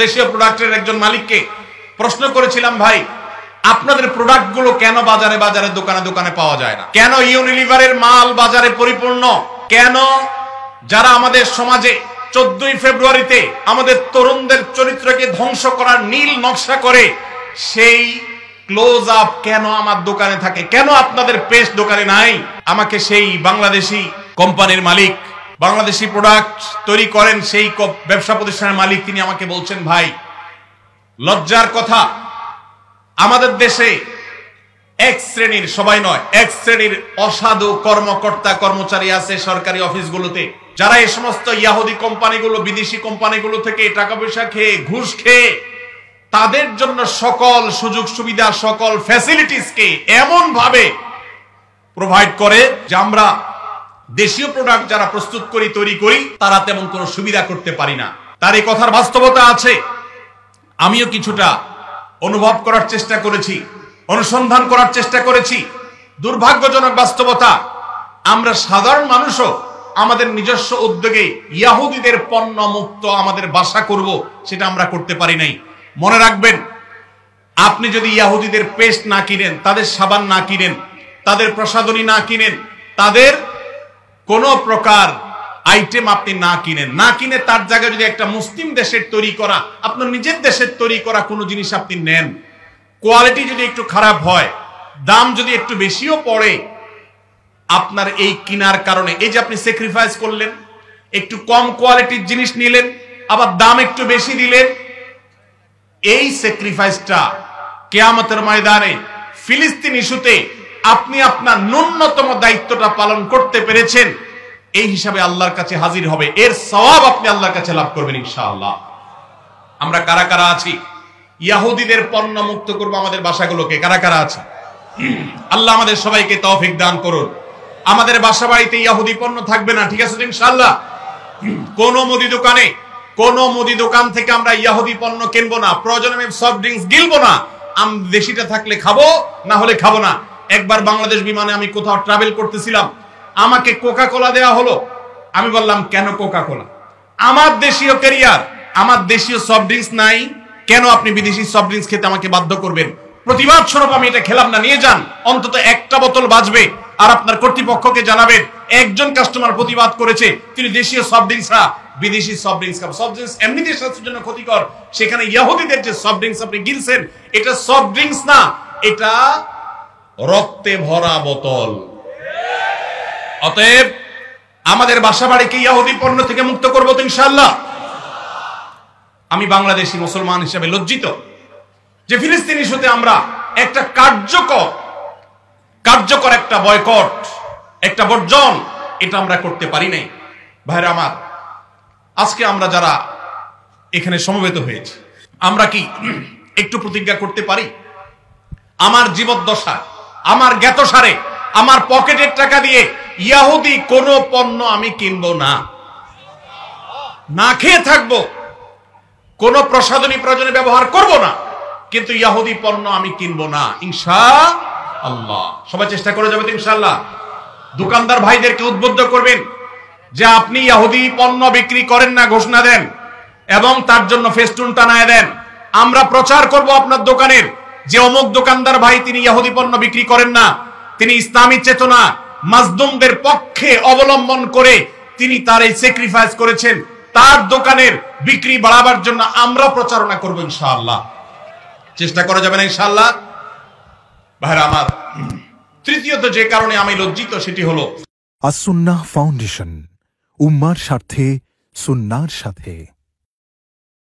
দেশীয় প্রোডাক্টের একজন মালিককে প্রশ্ন করেছিলাম, ভাই আপনাদের প্রোডাক্টগুলো কেন বাজারে বাজারে দোকানে দোকানে পাওয়া যায় না? কেন ইউনিলিভারের মাল বাজারে পরিপূর্ণ? কেন যারা আমাদের সমাজে 14ই ফেব্রুয়ারিতে আমাদের তরুণদের চরিত্রকে ধ্বংস করার নীল নকশা করে সেই ক্লোজ আপ কেন আমার দোকানে থাকে? কেন আপনাদের পেস্ট দোকানে নাই? আমাকে সেই বাংলাদেশি কোম্পানির মালিক, বাংলাদেশি প্রোডাক্ট তৈরি করেন সেই ব্যবসা প্রতিষ্ঠানের মালিক, তিনি আমাকে বলছেন, ভাই লজ্জার কথা, আমাদের দেশে এক শ্রেণীর, সবাই নয়, এক শ্রেণীর অসাধু কর্মকর্তা কর্মচারী আছে সরকারি অফিসগুলোতে, যারা এই সমস্ত ইয়াহুদি কোম্পানিগুলো, বিদেশি কোম্পানিগুলো থেকে টাকা পয়সা খেয়ে, ঘুষ খেয়ে তাদের জন্য সকল সুযোগ সুবিধা, সকল ফ্যাসিলিটিসকে এমন ভাবে প্রোভাইড করে যে আমরা দেশীয় প্রোডাক্ট যারা প্রস্তুত করি, তৈরি করি, তারা তেমন কোনো সুবিধা করতে পারি না। তার এই কথার বাস্তবতা আছে। আমিও কিছুটা অনুভব করার চেষ্টা করেছি, অনুসন্ধান করার চেষ্টা করেছি। দুর্ভাগ্যজনক বাস্তবতা, আমরা সাধারণ মানুষও আমাদের নিজস্ব উদ্যোগে ইয়াহুদিদের পণ্য মুক্ত আমাদের বাসা করব, সেটা আমরা করতে পারি নাই। মনে রাখবেন, আপনি যদি ইয়াহুদিদের পেস্ট না কিনেন, তাদের সাবান না কিনেন, তাদের প্রসাধনী না কিনেন, তাদের কোন প্রকার আইটেম আপনি না কিনে তার জায়গায় যদি একটা মুসলিম দেশের তৈরি করা, আপনার নিজের দেশের তৈরি করা কোনো জিনিস আপনি নেন, কোয়ালিটি যদি একটু খারাপ হয়, দাম যদি একটু বেশিও পড়ে, আপনার এই কিনার কারণে, এই যে আপনি স্যাক্রিফাইস করলেন, একটু কম কোয়ালিটির জিনিস নিলেন, আবার দাম একটু বেশি দিলেন, এই স্যাক্রিফাইসটা কিয়ামতের ময়দানে ফিলিস্তিন ইস্যুতে আপনি আপনার ন্যূনতম দায়িত্বটা পালন করতে পেরেছেন, এই হিসাবে আল্লাহর কাছে হাজির হবে। এর সওয়াব আপনি আল্লাহর কাছে লাভ করবেন ইনশাআল্লাহ। আমরা কারা কারা আছি ইয়াহুদিদের পণ্য মুক্ত করব আমাদের বাসাগুলোকে? কারা কারা আছে? আল্লাহ আমাদের সবাইকে তৌফিক দান করুন। আমাদের বাসা বাড়িতে ইয়াহুদি পণ্য থাকবে না, ঠিক আছে ইনশাআল্লাহ? কোন মুদি দোকান থেকে আমরা ইয়াহুদি পণ্য কিনবো না। প্রয়োজনে আমি সফট ড্রিঙ্কস গিলবো না। দেশিটা থাকলে খাবো, না হলে খাবো না। একবার বাংলাদেশ বিমানে আমি কোথাও ট্রাভেল করতেছিলাম, আমাকে কোকা কোলা দেওয়া হলো। আমি বললাম, কেন কোকা কোলা? আমার দেশীয় ক্যারিয়ার, আমার দেশীয় সফট ড্রিঙ্কস নাই, কেন আপনি বিদেশি সফট ড্রিঙ্কস খেতে আমাকে বাধ্য করবেন? প্রতিবাদ স্বরূপ আমি এটা খেলাম না, নিয়ে যান, অন্তত একটা বোতল বাঁচবে। আর আপনার কর্তৃপক্ষকে জানাবেন, একজন কাস্টমার প্রতিবাদ করেছে, তিনি দেশীয় সফট ড্রিঙ্কস না, বিদেশি সফট ড্রিঙ্কস খাবেন। সফট ড্রিঙ্কস এমনিতেই স্বাস্থ্যের জন্য ক্ষতিকর, সেখানে ইয়াহুদিদের যে সফট ড্রিঙ্কস আপনি গিলছেন, এটা সফট ড্রিঙ্কস না, এটা রক্তে ভরা বোতল। অতএব আমাদের বাসা বাড়িকে ইয়াহুদি পণ্য থেকে মুক্ত করবো তো ইনশাআল্লাহ। আমি বাংলাদেশী মুসলমান হিসেবে লজ্জিত যে ফিলিস্তিন ইস্যুতে আমরা একটা কার্যকর একটা বয়কট, একটা বর্জন, এটা আমরা করতে পারি নাই। ভাইরা আমার, আজকে আমরা যারা এখানে সমবেত হয়েছি, আমরা কি একটু প্রতিজ্ঞা করতে পারি, আমার জীবদ্দশা, আমার জ্ঞাতসারে, আমার পকেটের টাকা দিয়ে ইয়াহুদি কোন পণ্য আমি কিনবো না, না খেয়ে থাকবো, কোন প্রসাধনী প্রয়োজনে ব্যবহার করব না, কিন্তু ইয়াহুদি পণ্য আমি কিনবো না ইনশাআল্লাহ। সবাই চেষ্টা করে যাবে ইনশাআল্লাহ। দোকানদার ভাইদেরকে উদ্বুদ্ধ করবেন যে আপনি ইয়াহুদি পণ্য বিক্রি করেন না, ঘোষণা দেন এবং তার জন্য ফেস্টুন টানায় দেন। আমরা প্রচার করব আপনার দোকানের যে অমুক দোকানদার ভাই তিনি ইয়াহুদি পণ্য বিক্রি করেন না, তিনি ইসলামী চেতনা মাজলুমদের পক্ষে অবলম্বন করে তিনি তার এই স্যাক্রিফাইস করেছেন, তার দোকানের বিক্রি বাড়াবার জন্য আমরা প্রচারণা করব ইনশাআল্লাহ। চেষ্টা করা যাবে না ইনশাআল্লাহ? ভাইরা আমার, তৃতীয়ত যে কারণে আমি লজ্জিত সেটি হলো আস-সুন্নাহ ফাউন্ডেশন, উম্মার স্বার্থে সুন্নাহর সাথে।